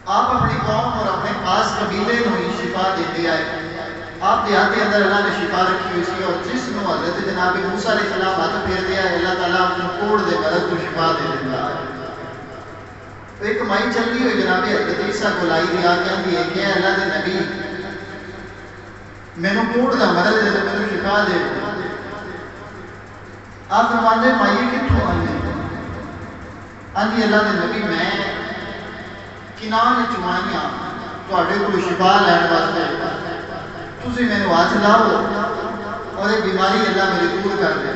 آپ اپنی قوم اور اپنے خاص قبیلے کو ہی شفا دیتے آئے. آپ دیہات کے اندر اللہ نے شفا رکھی ہوئی سی، اور جس نو حضرت جناب موسیٰ علیہ السلام ہاتھ پھیر دیا ہے اللہ تعالیٰ اپنے کوڑ دے مرض کو شفا دے دیتا ہے. تو ایک مائی چلی ہوئی جناب حضرت عیسیٰ کو لائی دی آ کے ہے کہ اللہ دے نبی مینوں کوڑ دا مرض دے تو مینوں شفا دے. آپ فرماندے مائی کتھوں آئی؟ آندھی اللہ دے نبی میں کنان چوائیاں تواڈے کول شفا لین واسطے، تسی مینوں ہاتھ لاؤ اور یہ بیماری اللہ میری دور کر دے.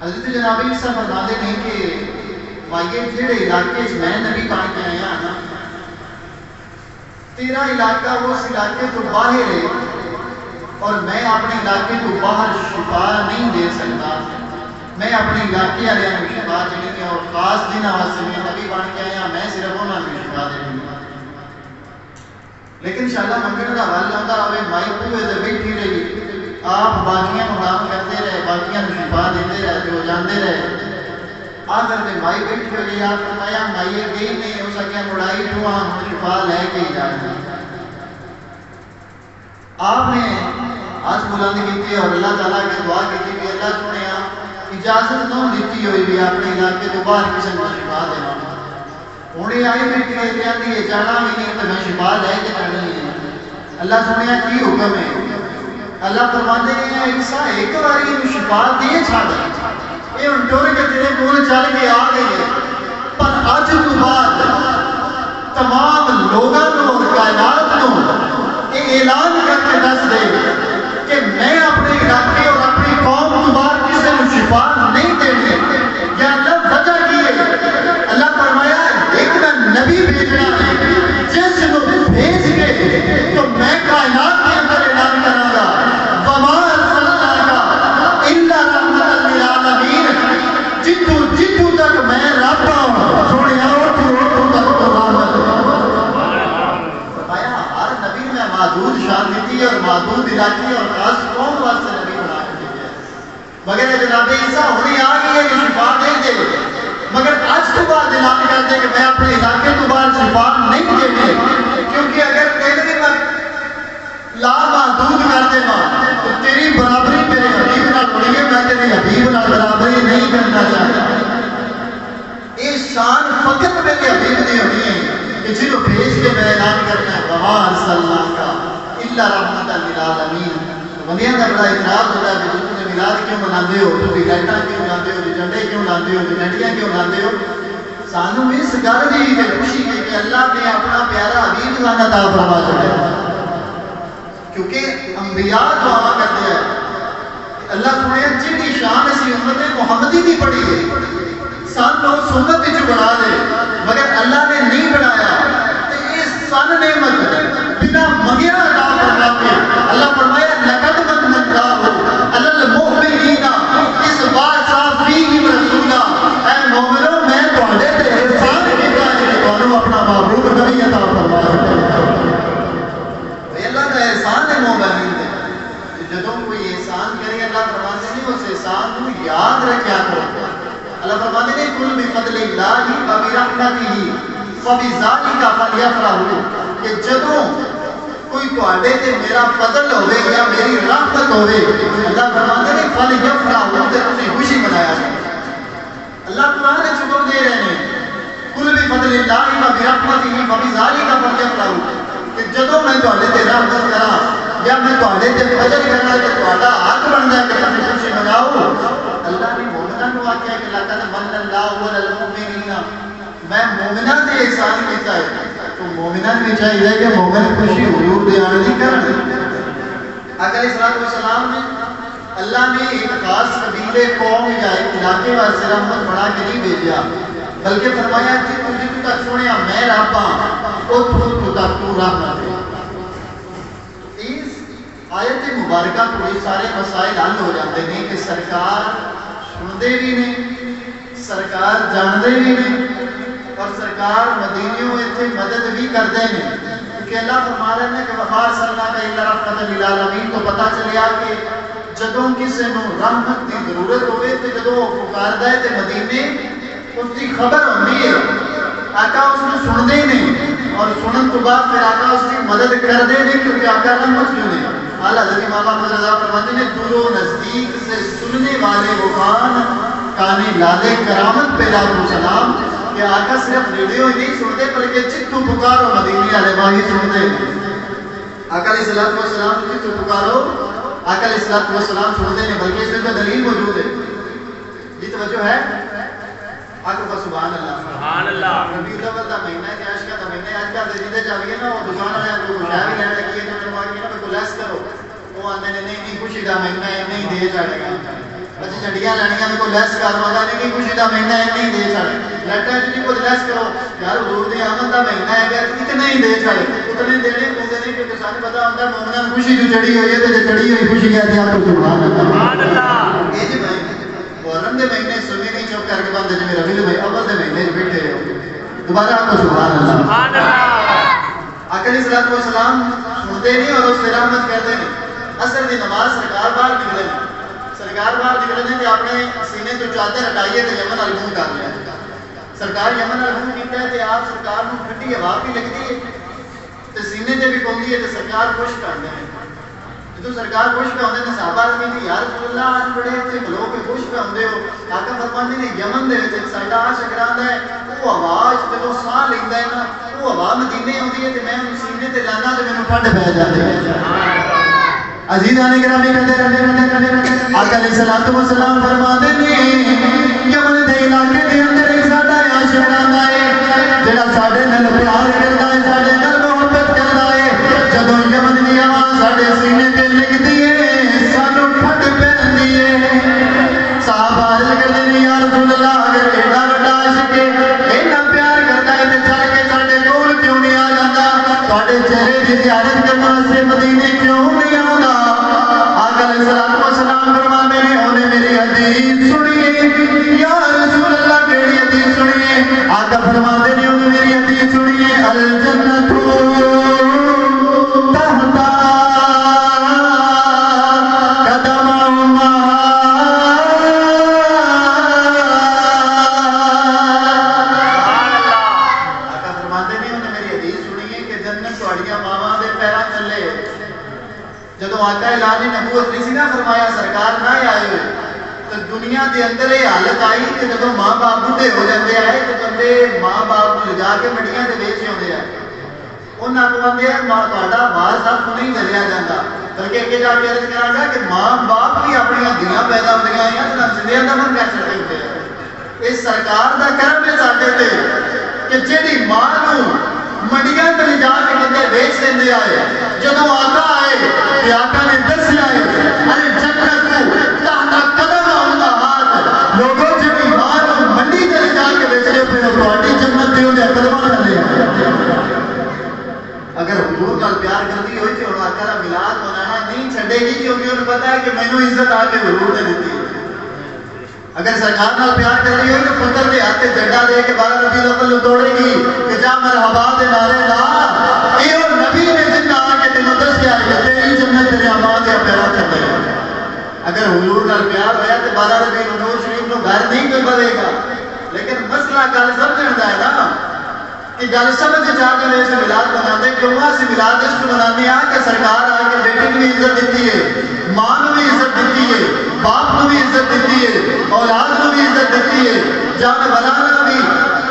حضرت جناب عیسیٰ فرماندے ہیں کہ مائیے جڑے علاقے میں نبی بن کے آیا نا، تیرا علاقہ اس علاقے تو باہر ہے اور میں اپنے علاقے تو باہر شفا نہیں دے سکتا. میں اپنے علاقے والے کو شفا دینی ہے اور خاص دن واسطے میں نبی بن کے آیا، میں صرف انہوں کو شفا دینی ہے. لیکن شالا منگن کا حل آتا رہے، مائی پوئے سے بیٹھی رہی، آپ باقیاں کو نام کرتے رہے، باقیاں کو شفا دیتے رہے، جو جاندے رہے. آخر میں مائی بیٹھی ہوئی، آپ فرمایا مائی گئی نہیں ہو سکیا مڑائی تو ہم شفا لے کے ہی جانا. آپ نے ہاتھ بلند کیتے اور اللہ تعالیٰ کے دعا کی کہ اللہ سنے اجازت نہ دیتی ہوئی بھی اپنے علاقے تو باہر کسی کو شفا دینا. ہوں یہ آئی بیٹھی ہے کہ آدھی یہ جانا بھی نہیں تو میں شفا لے کے جانی ہے. اللہ سنیا کی حکم ہے؟ اللہ فرماتے ہیں عیسیٰ ایک باری یہ شفا دے چھاڑ یہ انٹور کے تیرے کول چل کے آ گئی ہے، پر اج تو بعد تمام لوگوں اور کائنات کو یہ اعلان کر کے دس دے کہ میں اپنے علاقے اور اپنی قوم کو باہر کسی کو شفا نہیں دینی. یا اللہ وجہ کی ہے؟ اللہ فرمایا ایک میں نبی بھیجنا ہے جس کو بھیج کے تو میں کائنات کے اندر اعلان کروں گا وما ارسلناک الا رحمۃ للعالمین. جتوں تک میں رب ہوں سونے اور تو تک تو رحمت. فرمایا ہر نبی میں محدود شان دیتی اور محدود علاقے اور خاص قوم واسطے نبی بنا کے بھیجا. مگر جناب عیسیٰ ہونے آ گئی ہے کہ شفا دے دے، مگر آج تو بعد اعلان کر دے کہ میں اپنے علاقے تو بعد شفا نہیں دے دے. کیونکہ اگر تیرے میں لا محدود کر دے تو تیری برابری میرے حبیب نہ ہوئی ہے، میں تیری حبیب نہ برابری نہیں کرنا چاہتا. یہ شان فقط میرے حبیب دی ہونی ہے کہ جنہوں بھیج کے میں اعلان کرنا ہے وما ارسلناک الا رحمۃ للعالمین. بندیاں کا بڑا اعتراض ہوتا ہے کہ تم میلاد کیوں مناتے ہو، تم لائٹاں کیوں لاتے ہو، جھنڈے کیوں لاتے ہو، جھنڈیاں کیوں لاتے ہو. سانوں اس گل دی خوشی ہے کہ اللہ نے اپنا پیارا حبیب سانوں عطا فرما چھوڑا. کیونکہ انبیاء دعا کرتے ہیں اللہ سنیا جن کی شان اسی امت محمدی بھی پڑھی ہے سن لوگ سنت وچ بنا دے، مگر اللہ نے نہیں بنایا. اس سن نعمت بنا منگیا عطا فرما کے اللہ فرمایا لقد من اللہ علی المؤمنین اس بات فیہم رسولا. اے مومنو میں تہاڈے تے احسان کیتا ہے کہ تانوں اپنا محبوب نبی عطا فرمایا. اللہ کا احسان ہے مومنین دے. جدوں کوئی احسان کرے اللہ فرماتے ہیں اس احسان کو یاد رکھیا کرو. اللہ فرماتے ہیں کل بفضل اللہ وبرحمتہ فبذلک فلیفرحوا. کہ جدوں کوئی تواڈے تے میرا فضل ہوے یا میری رحمت ہوے اللہ فرماتے ہیں فلیفرحوا تے تسی خوشی منایا کرو. اللہ قرآن نے حکم دے رہے ہیں کل بفضل اللہ وبرحمتہ فبذلک فلیفرحوا کہ جدوں میں تواڈے تے رحمت کراں یا میں تواڈے تے فضل کرنا کہ تواڈا حق بندا ہے کہ تسی خوشی مناؤ. اللہ نے مومناں کو آکھیا کہ لقد من اللہ علی المؤمنین، میں مومناں تے احسان کیتا ہے. تو مومناں بھی چاہیے کہ مومن خوشی حضور دے آنے دی کرن. اگر اسلام والسلام نے اللہ نے ایک خاص قبیلے قوم یا ایک علاقے واسطے رحمت بنا کے نہیں بھیجا، بلکہ فرمایا جتوں تک سنیا میں رب ہاں اتوں تک تو رحمت ہے. اس آیت مبارکہ کو یہ سارے مسائل حل ہو جاتے ہیں کہ سرکار سنتے بھی نہیں، سرکار جانتے بھی نہیں، اور سرکار مدینیوں اتنے مدد بھی کرتے ہیں. کیونکہ اللہ فرما رہے ہیں کہ وما ارسلناک الا رحمۃ للعالمین. تو پتہ چلیا کہ جدوں کسی نو رحمت کی ضرورت ہوئے تو جدوں پکاردا ہے تے مدینے اس کی خبر ہوندی ہے. آقا اس کو سنتے نہیں اور سنن تو بعد پھر آقا اس کی مدد کرتے نہیں کیونکہ آقا رحمت کیوں نہیں. اعلیٰ حضرت امام احمد رضا فرماتے ہیں دور و نزدیک سے سننے والے وہ کان لالے کرامت پہ لاکھوں سلام کہ آقا صرف ریڈیو ہی نہیں سنتے بلکہ چتو پکارو مدینے والے باہی سنتے ہیں. آقا علیہ الصلوۃ والسلام چتو پکارو آقا علیہ الصلوۃ والسلام سنتے ہیں بلکہ اس میں تو دلیل موجود ہے. یہ توجہ ہے آقا کا سبحان اللہ سبحان اللہ. ربیع الاول کا مہینہ ہے عشق کا مہینہ ہے. آج کل جیندے چاہیے نا وہ دکان والے کو شاہ بھی لینے لگی ہے تو میں آگے نا کوئی لیس کرو وہ آندے نے نہیں خوشی کا مہینہ ہے نہیں دے چڑھے گا. اچھا چڑیاں لینیاں میں کوئی لیس کروا دا نہیں خوشی کا مہینہ ہے نہیں دے چڑھے لیٹا جی کوئی لیس کرو یار حضور دی آمد کا مہینہ ہے اگر اتنے ہی دے چڑھے اتنے دینے پوندے نہیں کیونکہ سانوں پتہ ہوندا مومناں خوشی جو چڑھی ہوئی ہے تے چڑھی ہوئی خوشی کہتے ہیں آپ سبحان اللہ سبحان اللہ. یہ جی بھائی محرم دے مہینے سنی نہیں چوک کر کے بندے جی ربیع الاول دے مہینے بیٹھے ہو دوبارہ آپ سبحان اللہ سبحان اللہ. آقا علیہ الصلوۃ والسلام سنتے نہیں اور اس سے رحمت کرتے نہیں. عصر دی نماز سرکار باہر نکلے سرکار باہر نکلے تے اپنے سینے تو چادر ہٹائیے تے یمن ال منہ کر لیا. سرکار یمن ال منہ کیتا ہے تے آپ سرکار نو ٹھنڈی ہوا بھی لگدی ہے تے سینے تے بھی پوندی ہے تے سرکار خوش کرتے ہیں. جدوں سرکار خوش پہ ہوندے نے صحابہ کہندے یا رسول اللہ آج بڑے اتنے ملو کے خوش پہ ہوندے ہو. آقا فرماندے نے یمن دے وچ ساڈا عاشق رہندا ہے وہ آواز جدوں ساہ لیندا ہے نا وہ ہوا مدینے آندی ہے تے میں سینے تے لانا تے مینوں ٹھنڈ پہ جاندی ہے. عزیزان گرامی آقا علیہ الصلوۃ والسلام فرماندے نے یمن دے علاقے دے اندر ایک ساڈا عاشق رہندا ہے جڑا ساڈے نال پیار کردا ہے ساڈے نال محبت کردا ہے. جدوں یمن دی آواز ساڈے سینے تے لگدی ہے سانوں ٹھنڈ پیندی ہے. صحابہ عرض کردے نے یا رسول اللہ اگر ایڈا وڈا عاشق ہے اینا پیار کردا ہے تے چل کے ساڈے کول کیوں نہیں آ جاندا تواڈے چہرے دی زیارت کرن واسطے مدینے کیوں نہیں آندا. آقا علیہ الصلوۃ والسلام فرماندے نے اونے میری حدیث سنیے یا رسول اللہ کیڑی حدیث سنیے. آقا فرماندے نے اونے میری حدیث سنیے الجنت آقا اعلان نبوت نہیں سی نا فرمایا سرکار نہ آئے ہوئے تو دنیا دے اندر یہ حالت آئی کہ جب ماں باپ بوڑھے ہو جاتے ہیں تو بندے ماں باپ کو لے جا کے منڈیاں دے ویچ آتے ہیں انہاں کو آندے ہیں تہاڈا وارث آپ کو نہیں چلیا جاتا بلکہ اگے جا کے عرض کراں گا کہ ماں باپ بھی اپنی دھیاں پیدا ہوندیاں ہیں تے زندگیاں دا من کر سکتے ہوتے ہیں. اس سرکار دا کرم ہے ساڈے تے کہ جیڑی ماں نو منڈیاں تے لے جا کے بندے بیچ دیندے آئے جدوں آقا آئے تے آقا نے دسیا ہے ارے جنت تحت قدم امہات لوگوں جڑی ماں نو منڈی تے لے جا کے بیچے پے تہاڈی جنت تے اودے قدماں تھلے. اگر حضور نال پیار کرتی ہوئی تے ہن آقا دا میلاد منانا نہیں چھڈے گی کیونکہ انہوں پتہ ہے کہ مینوں عزت آ کے حضور نے دتی ہے. اگر سرکار نال پیار کر رہی ہوئی تو پتر دے ہاتھ جھنڈا دے کے 12 ربیع الاول توڑے گی کہ جا مرحبا دے نعرے لا اے او نبی نے جنہ آ کے تینوں دسیا ہے کہ تیری جنت تیرے آباد دے پیرا چلے. اگر حضور نال پیار ہویا تو 12 ربیع الاول شریف نو گھر نہیں کوئی بنے گا. لیکن مسئلہ گل سمجھن دا ہے نا کہ گل سمجھ جا کے اس میلاد مناتے کیوں اسی میلاد اس کو منانے آ کہ سرکار آ کے بیٹے کو بھی عزت دیتی ہے ماں کو بھی عزت دیتی ہے باپ کو بھی عزت دیتی ہے اولاد کو بھی عزت دیتی ہے جانوراں بھی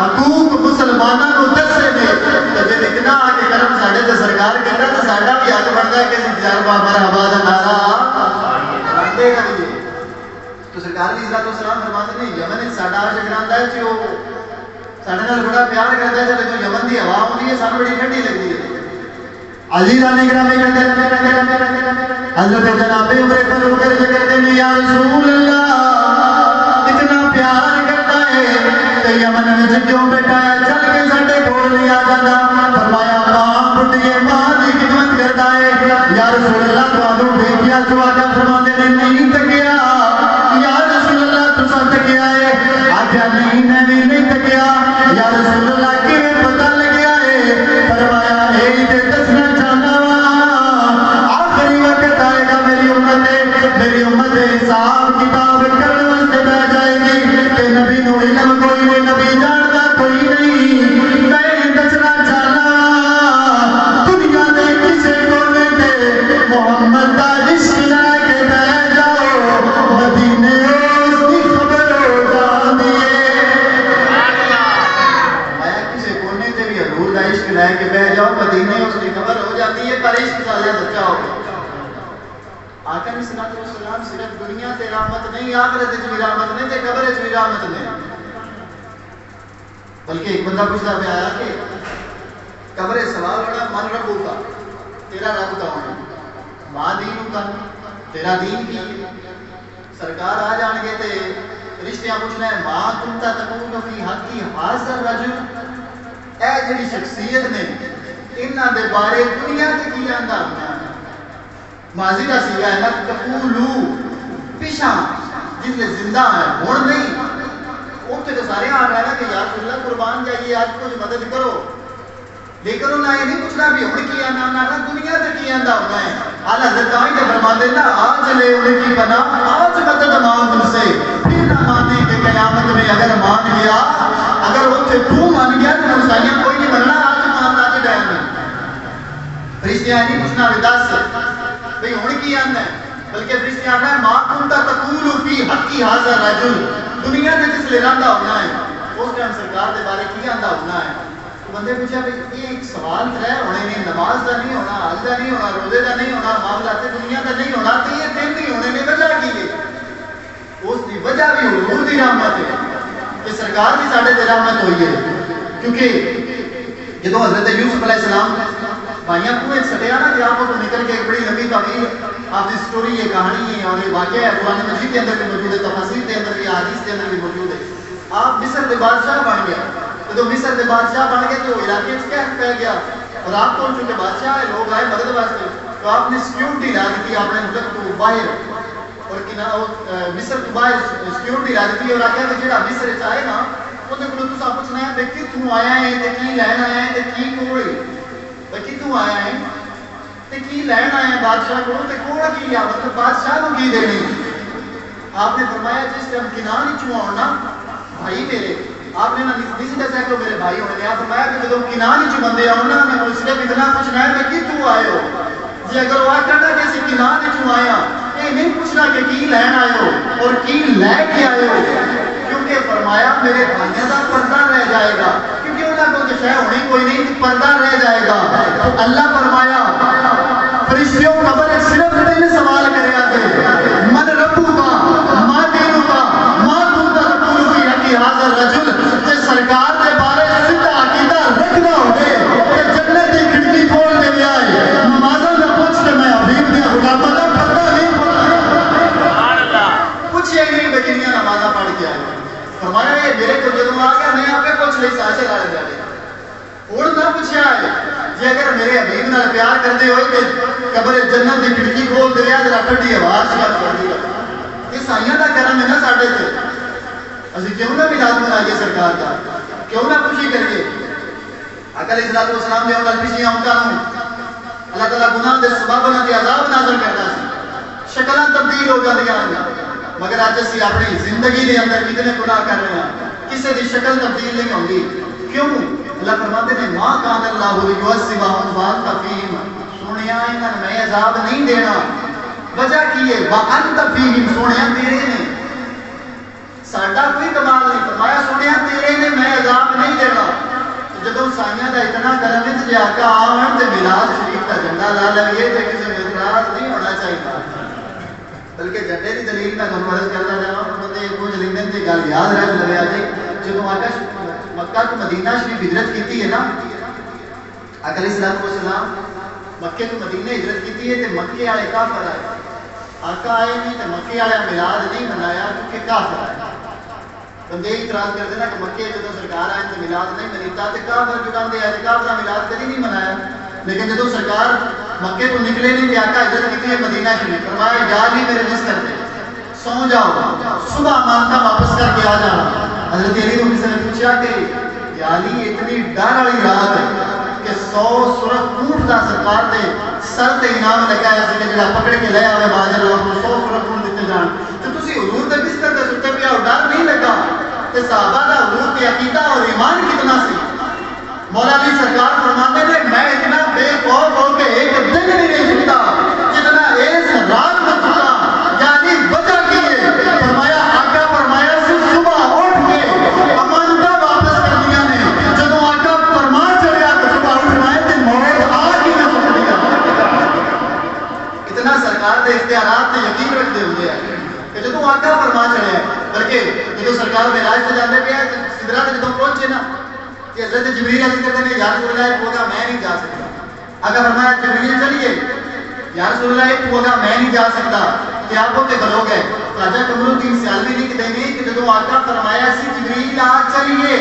حقوق مسلمانوں کو دسے نے تے جے اتنا آ کے کرم ساڈے تے سرکار کہندا تے ساڈا بھی حق بندا ہے کہ تجربہ مرحبا دا نعرہ دے گا. تو سرکار علیہ الصلوۃ والسلام فرماتے ہیں یمن ساڈا عاشق رہندا ہے جو ساڈے نال بڑا پیار کردا ہے جے جو یمن دی ہوا ہوندی ہے سانوں بڑی ٹھنڈی لگدی ہے. عزیزان گرامی حضرت جناب عمر فاروق کہتے ہیں یا رسول اللہ اتنا پیار کرتا ہے تے یمن وچ کیوں بیٹھا ہے چل کے ساڈے کول نہیں آ جاندا. فرمایا ماں بڈھی ماں دی خدمت کرتا ہے یا رسول اللہ تانوں دیکھیا تو آقا فرماندے نے نہیں تکیا یا رسول اللہ تساں تکیا ہے آکھیا نہیں میں بھی نہیں تکیا یا رسول اللہ کیویں پتہ لگیا ہے. فرمایا اے تے دسنا چاہنا وا آخری وقت آئے گا میری امت حساب کتاب کرنے واسطے بیٹھ جائے گی کہ نبی نو علم کوئی نہیں نبی جانتا کوئی نہیں لے کے بہ جاؤ مدینے اس کی قبر ہو جاتی ہے پر عشق کا بچہ ہو گیا. آقا علیہ الصلوۃ والسلام صرف دنیا تے رحمت نہیں آخرت وچ بھی رحمت نہیں تے قبر وچ بھی رحمت نہیں. بلکہ ایک بندہ پوچھتا پہ آیا کہ قبر سوال ہونا من رب کا تیرا رب کون ہے, ماں دین کا تیرا دین کی سرکار آ جان گے تے رشتیاں پوچھنا ہے ماں کنتا تقول فی حقی حاضر رجل اے جڑی شخصیت نے انہاں دے بارے دنیا تے کی آندا ہونا ماضی کا سیگا ہے نہ تقولو پیشاں جس نے زندہ ہے ہن نہیں اوتھے تے سارے آ رہا ہے کہ یا رسول اللہ قربان جائیے آج کچھ مدد کرو لیکن انہوں نے نہیں پوچھنا بھی ہن کی آنا نہ دنیا تے کی آندا ہونا ہے. اعلی حضرت آئیں فرماتے ہیں نا آج لے ان کی پناہ آج مدد مانگ ان سے پھر نہ مانے کہ قیامت میں اگر مان گیا اگر اوتھے تو مان گیا تو مسائیاں کوئی نہیں بننا آج مان لا کے ڈائم میں فرشتیاں نہیں پوچھنا بھی دس بھئی ہن کی آنا ہے بلکہ فرشتیاں آنا ہے ما کنت تقول فی حقی حاضر رجل دنیا میں جس لے رہندا ہونا ہے اس ٹائم سرکار دے بارے کی آندا ہونا ہے. بندے پوچھا بھئی یہ ایک سوال طے ہونے نے نماز دا نہیں ہونا حج دا نہیں ہونا روزے دا نہیں ہونا معاملات دنیا دا نہیں ہونا تے یہ دن نہیں ہونے نے وجہ کی ہے. اس دی وجہ بھی حضور دی رحمت ہے کہ سرکار بھی ساڈے تے رحمت ہوئی ہے کیونکہ جدوں حضرت یوسف علیہ السلام بھائیاں کنویں سٹیا نا کہ آپ کو نکل کے ایک بڑی لمبی طویل آپ کی سٹوری یہ کہانی ہے اور یہ واقعہ ہے قرآن مجید کے اندر بھی موجود ہے تفاسیر کے اندر بھی حدیث کے اندر بھی موجود ہے. آپ مصر کے بادشاہ بن گیا جب مصر کے بادشاہ بن گئے تو علاقے میں کیا پہ گیا اور آپ کو چونکہ بادشاہ ہے لوگ آئے مدد واسطے تو آپ نے سیکیورٹی لا دی آپ نے ملک کو باہر اور مصر کو باہر سیکیورٹی لا دی اور آخیا کہ جہاں مصر چاہے نا وہ کو تصا پوچھنا ہے کہ کتوں آیا ہے تے کی لین آیا ہے تے کی کوڑ بھائی کتوں آیا ہے تے کی لین آیا ہے بادشاہ کو تے کوڑ کی آ مطلب بادشاہ کو کی دینی. آپ نے فرمایا جس ٹائم کنان ہی آنا بھائی میرے آپ نے نہیں دسیا کہ میرے بھائی ہونے نے آپ فرمایا کہ جب کنان ہی بندے آنا میں اس نے اتنا پوچھنا ہے کہ کتوں آئے ہو جی اگر وہ آخر کہ اسی کنان ہی آیا یہ نہیں پوچھنا کہ کی لین آئے ہو اور کی لے کے آئے ہو کیونکہ فرمایا میرے بھائیوں کا پردہ رہ جائے گا کیونکہ انہوں کو کچھ ہے ہونی کوئی نہیں پردہ رہ جائے گا. تو اللہ فرمایا فرشتوں قبر صرف تین سوال کرے آتے من ربو کا ماں دینو کا ماں کنتا تقول فی حقی حاضر رجل کہ سرکار کے بارے سیدھا عقیدہ رکھنا ہوگے کہ جنت کی کھڑکی کھول دے لیا ہے نمازوں میں پوچھ کے میں حبیب دیا غلامہ کا پردہ نہیں پوچھے نہیں بکریاں نمازہ پڑھ کے آئے فرمایا یہ میرے کو جدوں آ گیا میں آپ کے پوچھ لئی ساشے لڑ جائے اور نہ پوچھا ہے جی اگر میرے حبیب نال پیار کرتے ہوئے کہ قبر جنت کی کھڑکی کھول دے دیا ذرا ٹھنڈی آواز شروع کر دی یہ سائیاں دا کرم ہے نا ساڈے تے اسی کیوں نہ میلاد منائیے سرکار کا کیوں نہ خوشی کریے. آقا علیہ الصلوۃ والسلام نے انہاں خوشیاں ہونداں اللہ تعالیٰ گناہ دے سبب انہاں تے عذاب نازل کردا سی شکلاں تبدیل ہو جاندیاں مگر اج اسی اپنی زندگی دے اندر کتنے گناہ کر رہے ہیں کسی دی شکل تبدیل نہیں ہوندی کیوں اللہ فرماتے ہیں ما کان اللہ لیعذبہم وانت فیہم سونیا انہاں میں عذاب نہیں دینا وجہ کی ہے وانت فیہم سونیا تیرے نے ساڈا کوئی کمال نہیں فرمایا سونیا تیرے نے میں عذاب نہیں دینا. جدوں سائیاں دا اتنا کرم ہے تے آقا آون تے میلاد شریف دا جھنڈا لا لئیے تے کسی میں اعتراض نہیں ہونا چاہیے بلکہ جھنڈے دی دلیل میں تمہیں عرض کرتا جاواں بندے کچھ لکھنے تے گل یاد رکھ لوے اج جدوں آقا مکہ تو مدینہ شریف ہجرت کیتی ہے نا آقا علیہ الصلوۃ والسلام مکے تو مدینہ ہجرت کیتی ہے تے مکے والے کافر آئے آقا آئے نہیں تے مکے والے میلاد نہیں منایا کیونکہ کافر آئے بندے اعتراض کرتے نا کہ مکے جدوں سرکار آئے تے میلاد نہیں منیتا تے کافر جڑاندے آئے تے کافر میلاد کبھی نہیں منایا لیکن جدوں سرکار مکے تو نکلے نہیں تے آقا ہجرت کیتی ہے مدینہ شریف فرمایا یا نہیں میرے بستر تے سو جاؤ صبح مانتا واپس کر کے آ جانا. حضرت علی کو کسی نے پوچھا کہ یا علی اتنی ڈر والی رات ہے کہ 100 سرخ اونٹ دا سرکار دے سر تے انعام لگایا سی کہ جڑا پکڑ کے لے آوے بازار لوگ 100 سرخ اونٹ دتے جان تے تسی حضور دے بستر تے ستے پیا ڈر نہیں لگا تے صحابہ دا حضور تے عقیدہ اور ایمان کتنا سی. مولا علی سرکار فرماتے ہیں میں اتنا بے خوف ہو کے ایک دن نہیں سکتا جتنا اس رات میں سکتا یعنی وجہ کی ہے فرمایا آقا فرمایا سی صبح اٹھ کے امانتہ واپس کر دیا نے جدوں آقا فرمان چڑھیا تو صبح اٹھ اختیارات سے یقین رکھتے ہوئے ہیں کہ جدوں آقا فرما چڑھے ہیں، بلکہ جدوں سرکار معراج سے جاندے پہ سدرا تے جدوں پہنچے نا کہ حضرت جبریل عرض کرتے ہیں یا رسول اللہ ایک ہوگا میں نہیں جا سکتا۔ آقا فرمایا جبریل چلیے، یا رسول اللہ ایک ہوگا میں نہیں جا سکتا، کیا آپ کو کہ بلو گئے؟ راجہ کمر الدین سیالوی لکھتے ہیں کہ جدوں آقا فرمایا سی جبریل آ چلیے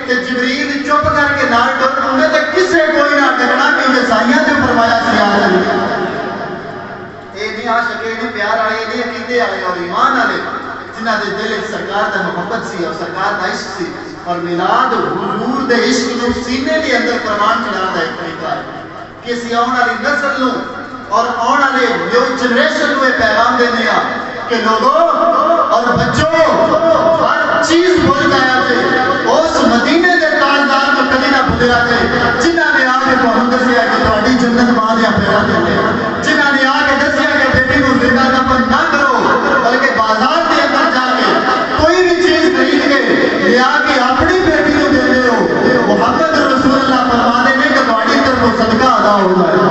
کہ جبریل چپ کر کے نال ٹر پوندے تے کسے کوئی نہ ڈرنا کیونکہ سائیاں تے فرمایا سی آ چلیے۔ اے نہیں عاشق نے پیار والے نہیں عقیدے والے اور ایمان والے جنہاں دے دل وچ سرکار دا محبت سی اور سرکار دا عشق سی، اور میلاد حضور دے عشق نو سینے دے اندر پروان چڑھانا دا ایک طریقہ ہے کہ اسی آن والی نسل نو اور آن والے نیو جنریشن کو یہ پیغام دینے آ کہ لوگوں اور بچوں ہر چیز بھول گیا تھے اس مدینے کے تاجدار کو کبھی نہ بھولیا تھے جنہاں نے آ کے تمہیں دسیا کہ تہاڈی جنت ماں دیا پیرا دے، جنہاں نے آ کے دسیا کہ بیٹی کو زندہ دفن نہ کرو بلکہ بازار کے اندر جا کے کوئی بھی چیز خرید کے لیا کے اپنی بیٹی کو دے دے ہو، محمد رسول اللہ فرمانے نے کہ تہاڈی طرف صدقہ ادا ہو جائے۔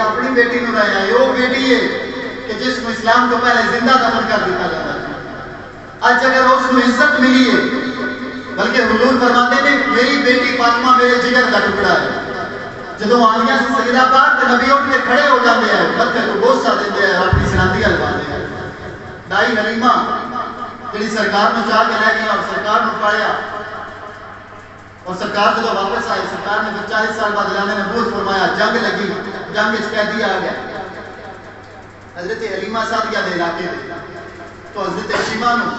اپنی بیٹی نو رہا ہے، وہ بیٹی ہے کہ جس کو اسلام کو پہلے زندہ دفن کر دیتا جاتا ہے۔ آج اگر اس کو عزت ملی ہے، بلکہ حضور فرماتے ہیں میری بیٹی فاطمہ میرے جگر کا ٹکڑا ہے، جدوں آنیاں سے سجدہ پار تے نبی اٹھ کے کھڑے ہو جاندے ہیں، پتھر کو بوسہ دیندے ہیں، اپنی سنادیاں لگاندے ہیں۔ دائی حلیمہ جڑی سرکار نو چاہ کے لے گئی اور سرکار نو پایا، اور سرکار جب واپس آئی سرکار نے 40 سال بعد اعلان نبوت فرمایا، جنگ لگی، جنگ وچ قیدی آ گیا حضرت حلیمہ سعدیہ دے علاقے میں، تو حضرت شیما نو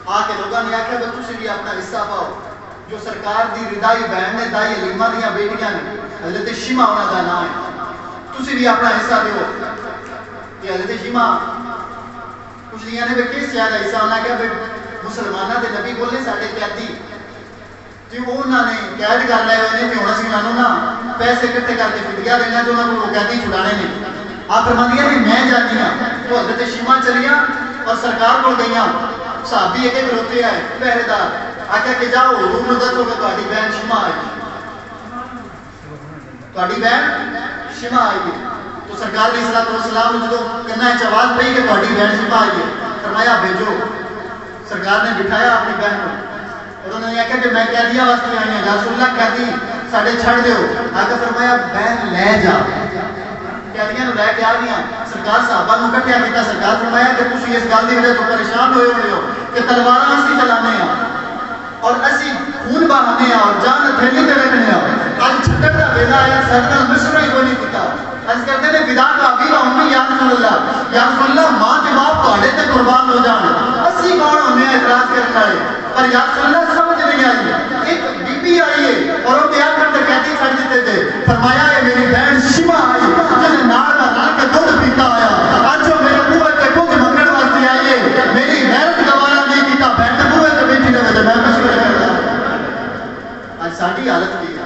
آ کے لوگوں نے آخیا کہ تسی بھی اپنا حصہ پاؤ، جو سرکار دی ردائی بہن نے دائی حلیمہ دیاں بیٹیاں نے، حضرت شیما انہاں دا نام ہے، تسی بھی اپنا حصہ دیو۔ کہ حضرت شیما کچھ دیاں نے کس زیادہ حصہ انہاں کہا مسلمانہ دے نبی بولنے ساڈے قیدی کہ انہوں نے قید کر لے ہوئے کہ ہوں اسی انہوں نا پیسے اکٹھے کر کے فدیہ دینا جو انہوں کو قیدی چھڑانے نے۔ آپ فرماندیاں کہ میں جانی ہاں، تو حضرت شیما چلیاں اور سرکار کو گئیاں، صحابی ایک کھلوتے آئے پہرے دار، آخیا کہ جاؤ حضور نو دسو کہ تہاڈی بہن شیما آئی، تہاڈی بہن شیما آئی۔ تو سرکار علیہ الصلوۃ والسلام نے جدوں کنا وچ آواز پئی کہ تہاڈی بہن شیما آئی ہے، فرمایا بھیجو۔ سرکار نے بٹھایا اپنی بہن کو، انہوں نے کہا کہ میں قیدیاں واسطے آئی ہوں، یا رسول اللہ قیدی ساڈے چھڑ دیو۔ آقا فرمایا بہن لے جا، قیدیاں نو لے کے آ گیا۔ سرکار صحابہ نو اکٹھا کیتا، سرکار فرمایا کہ تسی اس گل دی وجہ تو پریشان ہوئے ہوئے ہو کہ تلواراں اسی چلانے ہاں اور اسی خون بہانے ہاں اور جان ہتھیلی تے رکھنے ہاں، اج چھڈن دا ویلا آیا ساڈے نال مشورہ ہی کوئی نہیں کیتا۔ اس کہتے نے فدا کا ابی و امی یا رسول اللہ، یا رسول اللہ ماں تے باپ تہاڈے تے قربان ہو جان، اسی کون ہونے اعتراض کرنے والے، پر یا رسول اللہ سمجھ نہیں آئی۔ ایک بی بی آئی ہے اور وہ بیان کرتے قیدی چھڑ دیتے تھے، فرمایا ہے میری بہن شیما آئی جن نال نال کے دودھ پیتا آیا، اج وہ میرے منہ تے کچھ منگن واسطے آئی ہے، میری غیرت گوارا نہیں کیتا، بہن منہ تے بیٹھی رہے تے میں مشورہ کردا۔ اج ساڈی حالت کی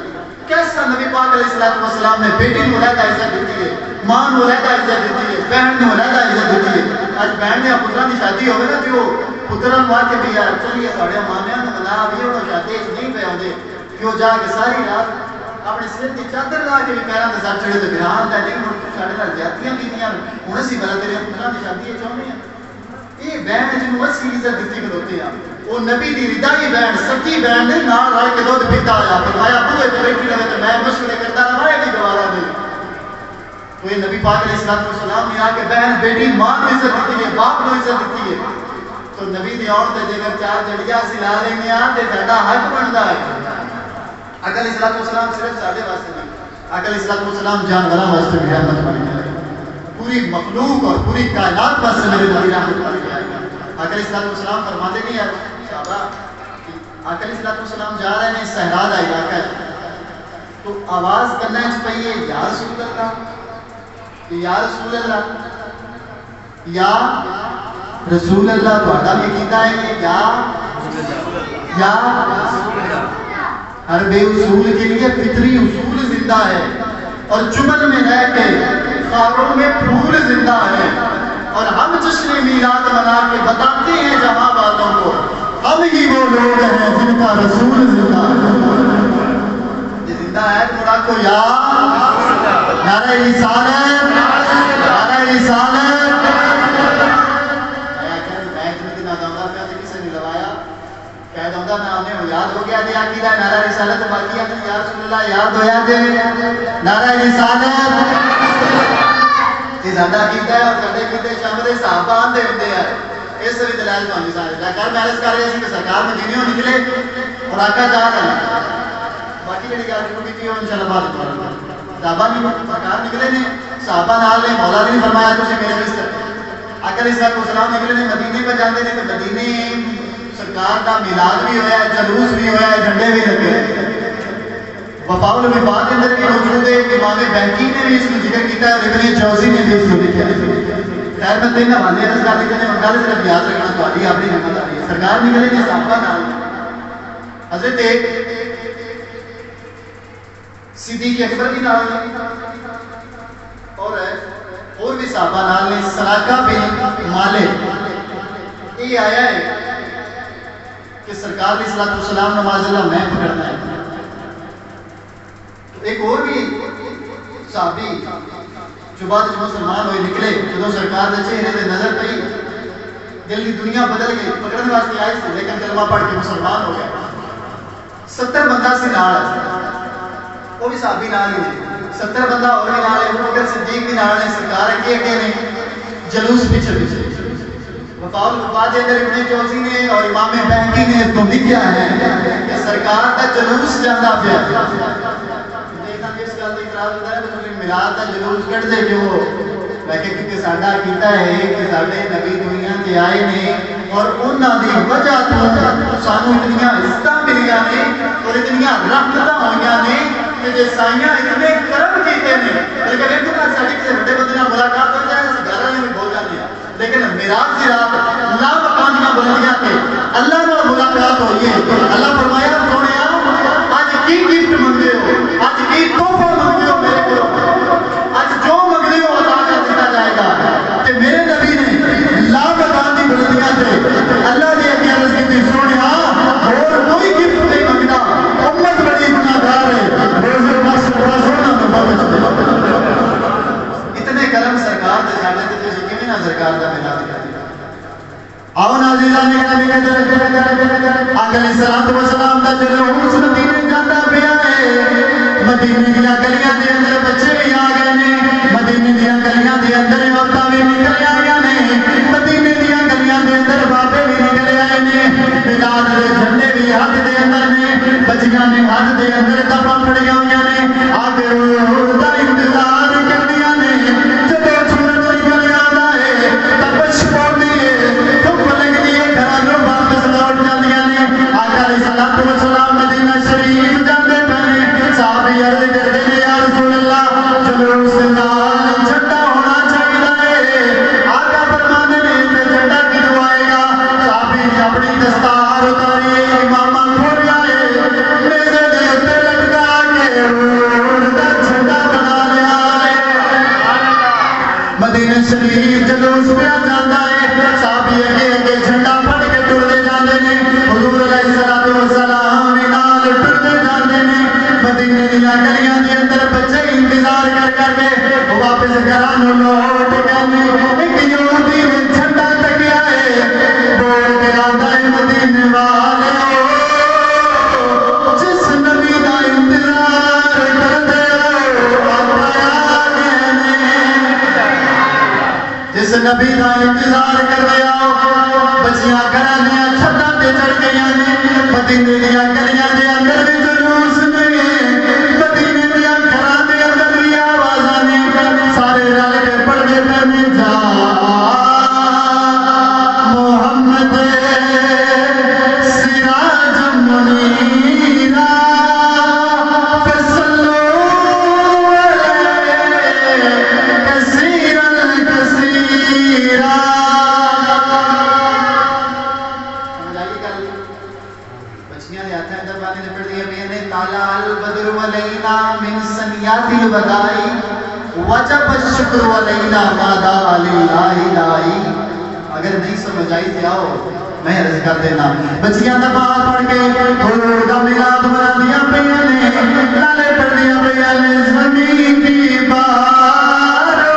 کیسا نبی پاک علیہ الصلوۃ والسلام نے بیٹی نو علیحدہ عزت دیتی ہے، ماں نو علیحدہ عزت دیتی ہے، بہن نو علیحدہ عزت دیتی ہے۔ اج بہن نے پتراں دی شادی ہوے نا جو پتراں نو آ کے بھی یار چلیے ساڈے مامیاں نو بنا بھی انہاں شادی نہیں پے ہوندے کہ وہ جا کے ساری رات اپنے سر دی چادر لا کے بھی پیراں دے ساتھ چڑھے تے بیان دا نہیں ہن ساڈے نال زیادتیاں کیتیاں ہن اسی بلا تیرے پتراں دی شادی چاہنے ہیں۔ یہ بہن جنوں اسی عزت دتی کھلوتے ہیں، وہ نبی دی ردائی بہن سچی بہن نے نال رل کے دودھ پیتا آیا، فرمایا بوئے تے بیٹھی رہے تے میں مشورے کرتا رہا، یہ بھی گوارا نہیں۔ تو یہ نبی پاک علیہ الصلوۃ والسلام نے آ کے بہن بیٹی ماں کو عزت دیتی ہے، باپ کو عزت دیتی ہے۔ تو نبی دی آن تے جے چار جڑیاں اسی لا لینے آ تے ساڈا حق بندا ہے۔ آقا علیہ الصلوۃ والسلام صرف ساڈے واسطے نہیں، آقا علیہ الصلوۃ والسلام جانوراں واسطے بھی رحمت بن گئے، پوری مخلوق اور پوری کائنات واسطے میرے نبی رحمت بن گئے۔ آقا علیہ الصلوۃ والسلام فرماتے نہیں ہیں صحابہ، آقا علیہ الصلوۃ والسلام جا رہے ہیں صحرا دا علاقہ ہے، تو آواز کرنا چ پئی ہے یا رسول اللہ، یا رسول اللہ، یا رسول اللہ، تہاڈا بھی کیتا ہے یا ہر بے اصول کے لیے فطری اصول زندہ ہے اور جمل میں رہ کے خاروں میں پھول زندہ ہے، اور ہم جشن میلاد منا کے بتاتے ہیں جہاں والوں کو ہم ہی وہ لوگ ہیں جن کا رسول زندہ ہے۔ یہ زندہ ہے تھوڑا کو یا نعرہ رسالت، نعرہ رسالت میں اتنے دن آدھا پیا تو کسی نے لوایا قید آتا میں انہیں یاد ہو گیا دیا کی نعرہ رسالت باقی اپنے یا رسول اللہ یاد ہویا دے نعرہ رسالت یہ زیادہ کیتا ہے اور کدے کیتے شامل صحابہ آندے ہوندے ہیں اس بھی دلائل تو نہیں سارے لکار محرس کر رہے ہیں کہ سرکار مدینیوں نکلے اور آقا جا رہے ہیں باقی جڑی گل شروع کی وہ انشاءاللہ بعد میں صحابہ نہیں سرکار نکلے نے صحابہ نال نے مولا نے فرمایا تجھے میرے بستر اگر اس وقت اسلام نکلے نے مدینے پہ جاندے نے تو مدینے سرکار کا میلاد بھی ہوا ہے جلوس بھی ہوا ہے جھنڈے بھی لگے وفاء الوفاء کے اندر بھی موجود ہے امام بینکی نے بھی اس کو ذکر کیتا ہے ابن جوزی نے بھی اس کو لکھا ہے خیر میں تین حوالے رضا دیتے ہیں مقال صرف یاد رکھنا تہاڈی اپنی ہمت آ رہی ہے سرکار نکلے نے صحابہ نال حضرت صدیق اکبر بھی نال اور بھی صحابہ نال نے سراقہ بن مالک یہ آیا ہے کہ سرکار علیہ الصلوۃ والسلام نماز اللہ میں پڑھنا ہے ایک اور بھی صحابی جو بعد جو مسلمان ہوئے نکلے جدوں سرکار دے چہرے تے نظر پئی دل دی دنیا بدل گئی پکڑنے واسطے آئے تھے لیکن کلمہ پڑھ کے مسلمان ہو گئے 70 بندہ سے نال وہ بھی صحابی نال ہی 70 بندہ اور بھی نال ہے ابو بکر صدیق بھی نال ہے سرکار اگے اگے نے جلوس پیچھے پیچھے وفاء الوفاء دے اندر ابن جوزی نے اور امام بینکی نے تو لکھا ہے کہ سرکار دا جلوس جاندا پیا میلاد کا جلوس کٹ دے جو لیکن کیونکہ ساڈا کیتا ہے کہ ساڈے نبی دنیا کے آئے نے اور انہاں دی وجہ تو سانو اتنی عزتاں ملیاں نے اور اتنی رحمتاں ہوئیاں نے کہ جے سائیاں اتنے کرم کیتے نے لیکن ایک دن ساڈی کسی بڑے بندے نال ملاقات ہو جائے اس گھر میں بول جاندے ہیں لیکن معراج کی رات لا مقام دیاں بلندیاں تے اللہ نال ملاقات ہوئی ہے تو اللہ فرمایا سونیا اج کی گفٹ منگے ہو اج کی تحفہ منگے ہو میرے کو جو مگنے ہو عطا کر دیا جائے گا کہ میرے نبی نے لا مقام دی بلندیاں تے اللہ نے اگے عرض کی سونیا اور کوئی گفٹ نہیں منگنا امت بڑی گناہگار ہے روزے بس سونا تو بابا اتنے کرم سرکار دے ساڈے تے تسی کیویں نہ سرکار دا میلاد کر آؤ نازیزان نبی کے آقا علیہ الصلوۃ والسلام دا جلوس مدینے جاندا پیا ہے مدینے دی گلیاں دے اندر بچے بھی آ گئے نے مدینے دی گلیاں دے اندر عورتاں بھی نکل آئیاں نے مدینے دی گلیاں دے اندر بابے بھی نکل آئے نے میلاد دے جھنڈے بھی ہاتھ دے اندر نے بچیاں نے ہاتھ دے اندر کپڑا پھڑیاں ہوئیاں نے آ کے روز دا انتظار کردیاں نے جدوں سورج نکل آندا ہے تپش پاؤندی ہے دھوپ لگدی ہے گھراں نوں واپس لوٹ جاندیاں نے آقا علیہ الصلوۃ والسلام مدینہ شریف جاندے پے صحابی عرض کردے نے یا رسول اللہ جلوس نال جھنڈا ہونا چاہیے آقا فرماندے نے تے جھنڈا کیوں آئے گا صحابی نے اپنی دستار اتاری امامہ کھول آئے میرے دے تے لٹکا کے روز دا جھنڈا بنا لیا مدینہ شریف جلوس پہ جاندا ہے صحابی اگے اگے جھنڈا پھڑ کے ٹرتے جاندے نے حضور علیہ الصلوۃ والسلام نال ٹرتے جاندے نے مدینے دی گلیاں دے اندر بچے انتظار کر کر کے واپس گھراں نوں لوٹ گئے ایک یہودی نے جھنڈا ٹکیا ہے بول کے آندا ہے مدینے والے جس نبی دا انتظار کردے ہو آیا گئے نے جس نبی دا انتظار کردے آؤ بچیاں گھراں دیاں چھتاں تے چڑھ گئیاں نے مدینے دی گلیاں دے اندر بھی جلوس مدینے دیا گھراں دے اندر بھی آوازاں نے سارے رل کے پڑھدے پے جا محمد سراج منیرا فصلوا علیہ کثیرا کثیرا بچیاں دے ہاتھ اندر پانی لپٹ دیا پہ نے تالا البدر علینا من سنیات الوداع وجب الشکر علینا مادا للہ الہی اگر نہیں سمجھ آئی تھی آؤ میں عرض کر دینا بچیاں دا بات پڑھ کے حضور دا میلاد منا دیا پہ نے نالے پڑھ دیا پہ نے زمین کی بارو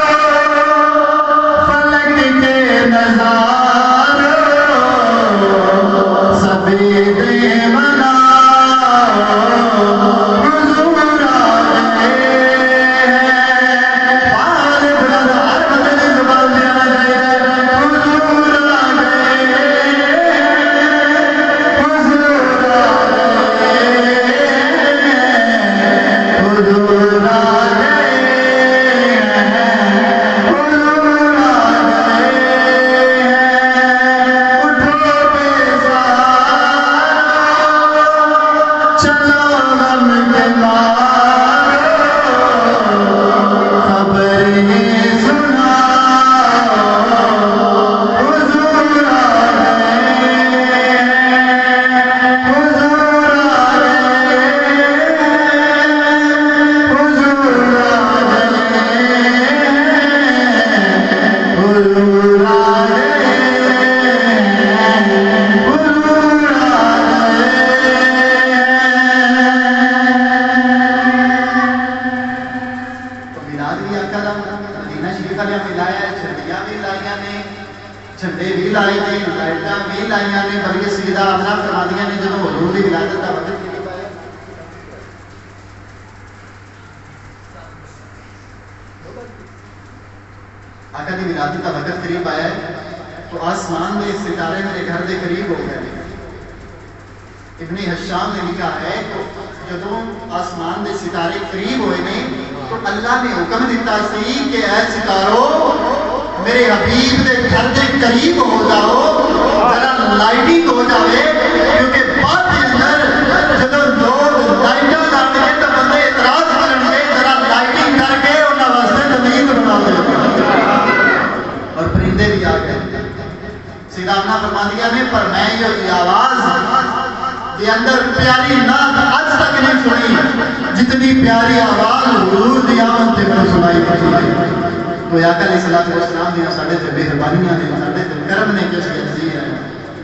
آیتاں بھی لائیاں نے بلکہ سیدہ آمنہ فرماندیاں نے جدوں حضور دی ولادت دا وقت قریب آیا آقا دی ولادت دا وقت قریب آیا ہے تو آسمان میں ستارے میرے گھر دے قریب ہو گئے. ابن حشام نے لکھا ہے تو جدوں آسمان دے ستارے قریب ہوئے نے تو اللہ نے حکم دیتا سی کہ اے ستارو میرے حبیب دے گھر دے قریب ہو جاؤ ذرا لائٹنگ ہو جاوے کیونکہ بعد کے اندر جدوں لوگ لائٹاں لگ کے تو بندے اعتراض کرن گے ذرا لائٹنگ کر کے انہاں واسطے زمین بنا دے اور پرندے بھی آ گئے. سیدہ آمنہ فرماندیاں نے پر میں یہ آواز یہ اندر پیاری نعت آج تک نہیں سنی جتنی پیاری آواز حضور دی آمد تے میں سنائی پڑی. تو آقا علیہ الصلوۃ والسلام دی ساڈے تے مہربانیاں نے ساڈے تے کرم نے کس عزیز ہے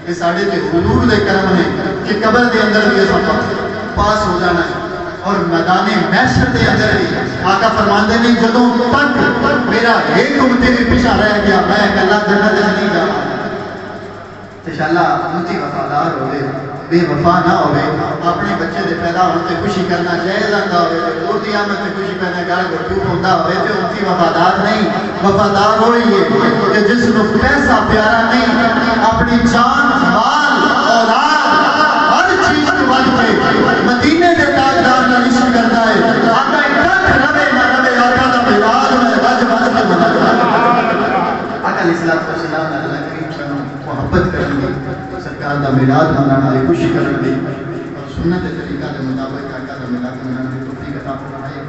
کہ ساڈے تے حضور دے کرم نے کہ قبر دے اندر بھی اساں پاس ہو جانا ہے اور میدان محشر دے اندر بھی آقا فرماندے نے جدوں تک میرا ایک امتی بھی پیچھے رہ گیا میں اکلا جنت نہیں جاواں. انشاءاللہ امتی وفادار ہوئے بے وفا نہ ہوئے اپنے بچے دے پیدا ہونے تے خوشی کرنا جائز آتا ہوئے حضور دی آمد تے خوشی کرنا گھر کو ٹوٹ ہوتا ہوئے تے امتی وفادار نہیں. وفادار ہوئی ہے کہ جس کو پیسہ پیارا نہیں اپنی جان مال اولاد ہر چیز کو بچ کے مدینے کے تاجدار کا عشق کرتا ہے. آقا ایک ربے نہ ربے آقا دا میلاد میں بج بج کے مناتا ہے. آقا علیہ الصلوۃ والسلام نے اللہ کریم سے محبت کریں گے سرکار دا میلاد منانا ہے خوشی کریں گے اور سنت طریقہ کے مطابق آقا دا میلاد منانا ہے توفیق عطا فرمائے.